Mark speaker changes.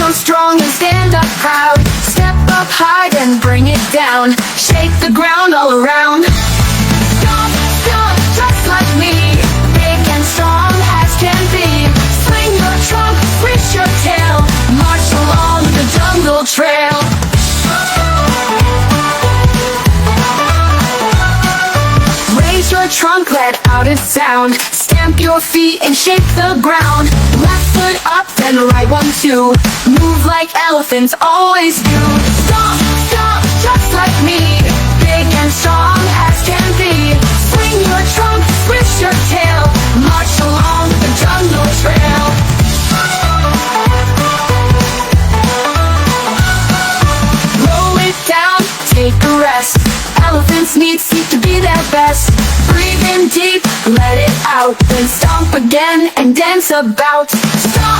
Speaker 1: down strong and stand up proud. Step up high and bring it down. Shake the ground all around. Stomp, stomp, just like me. Big and strong as can be. Swing your trunk, twist your tail. March along the jungle trail. Raise your trunk, let out its sound. Stamp your feet and shake the ground. Left foot up, then right one too. Move like elephants always do. Stomp, stomp, just like me. Big and strong as can be. Swing your trunk, twist your tail. March along the jungle trail. Roll it down, take a rest. Elephants need sleep to be their best. Breathe in deep, let it out. Then stomp again and dance about. Stomp!